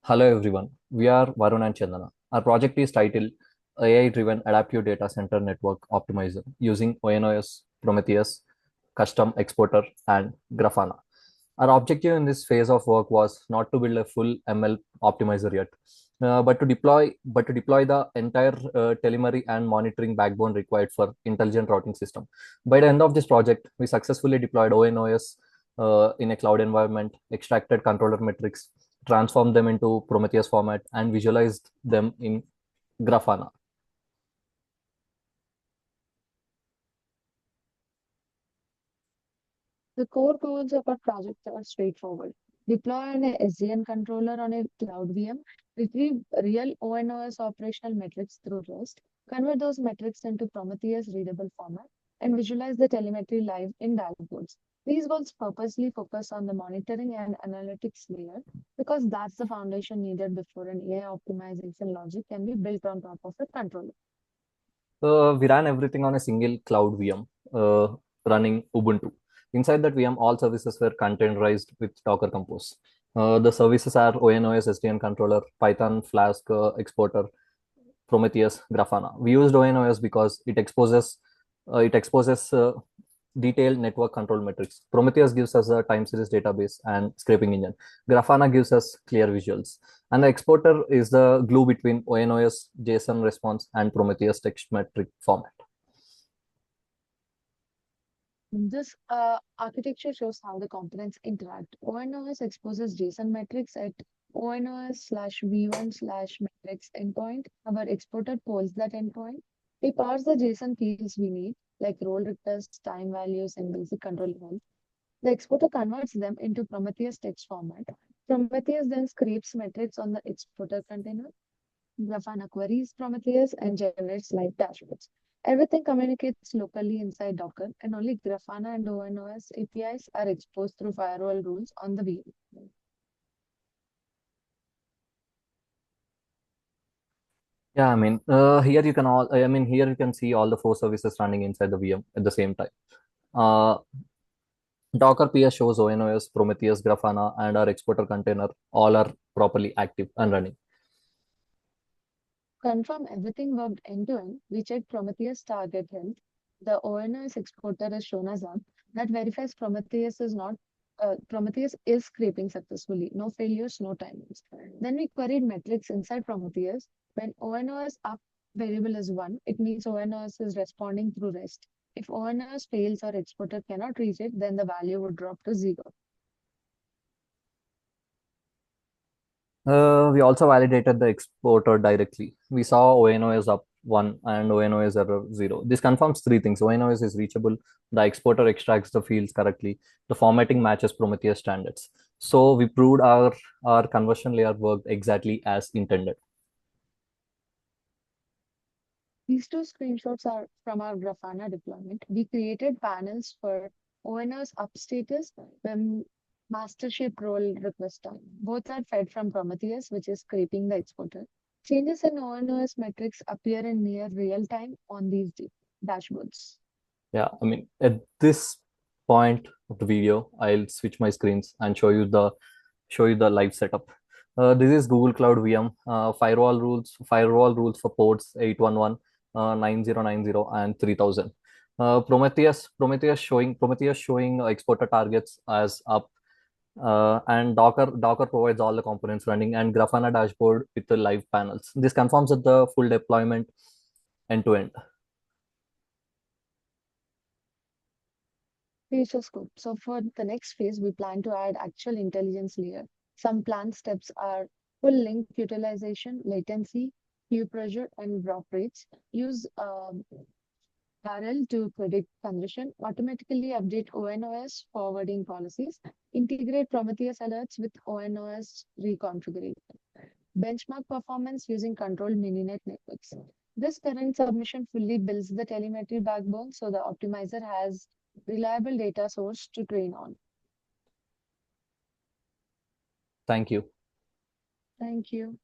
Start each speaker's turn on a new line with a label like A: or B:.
A: Hello everyone, we are Varun and Chandana. Our project is titled AI-driven Adaptive Data Center Network Optimizer using ONOS, Prometheus, Custom Exporter, and Grafana. Our objective in this phase of work was not to build a full ML optimizer yet, but to deploy the entire telemetry and monitoring backbone required for intelligent routing system. By the end of this project, we successfully deployed ONOS in a cloud environment, extracted controller metrics, transformed them into Prometheus format, and visualized them in Grafana.
B: The core goals of our project are straightforward. Deploy an SDN controller on a cloud VM, retrieve real ONOS operational metrics through REST, convert those metrics into Prometheus readable format, and visualize the telemetry live in dashboards. These goals purposely focus on the monitoring and analytics layer because that's the foundation needed before an AI optimization logic can be built on top of a controller.
A: We ran everything on a single cloud VM running Ubuntu. Inside that VM, all services were containerized with Docker Compose. The services are ONOS SDN controller, Python Flask exporter, Prometheus, Grafana. We used ONOS because it exposes detailed network control metrics. Prometheus gives us a time series database and scraping engine. Grafana gives us clear visuals. And the exporter is the glue between ONOS, JSON response, and Prometheus text metric format.
B: This architecture shows how the components interact. ONOS exposes JSON metrics at ONOS/v1/metrics endpoint. Our exporter polls that endpoint. We parse the JSON fields we need, like role requests, time values, and basic control health. The exporter converts them into Prometheus text format. Prometheus then scrapes metrics on the exporter container. Grafana queries Prometheus and generates live dashboards. Everything communicates locally inside Docker, and only Grafana and ONOS APIs are exposed through firewall rules on the VM.
A: Yeah, here you can see all the four services running inside the VM at the same time. Uh, Docker PS shows ONOS, Prometheus, Grafana, and our exporter container all are properly active and running.
B: Confirm everything worked end to end. We check Prometheus target health. The ONOS exporter is shown as up. That verifies Prometheus is scraping successfully. No failures, no timings. Then we queried metrics inside Prometheus. When ONOS up variable is 1, it means ONOS is responding through REST. If ONOS fails or exporter cannot reach it, then the value would drop to 0.
A: We also validated the exporter directly. We saw ONO is up 1 and ONO is error 0. This confirms three things. ONO is reachable, the exporter extracts the fields correctly, the formatting matches Prometheus standards. So we proved our conversion layer worked exactly as intended.
B: These two screenshots are from our Grafana deployment. We created panels for ONOS up status when mastership role request time. Both are fed from Prometheus, which is scraping the exporter. Changes in ONOS metrics appear in near real time on these dashboards.
A: Yeah, at this point of the video, I'll switch my screens and show you the live setup. This is Google Cloud VM. Firewall rules for ports 811, 9090, and 3000. Prometheus showing exporter targets as up, and Docker provides all the components running, and Grafana dashboard with the live panels. This confirms that the full deployment end to end.
B: Future scope. So for the next phase, we plan to add actual intelligence layer. Some planned steps are full link utilization, latency, queue pressure, and drop rates. Use RL to predict congestion, automatically update ONOS forwarding policies, integrate Prometheus alerts with ONOS reconfiguration, benchmark performance using controlled mininet networks. This current submission fully builds the telemetry backbone so the optimizer has reliable data source to train on.
A: Thank you.
B: Thank you.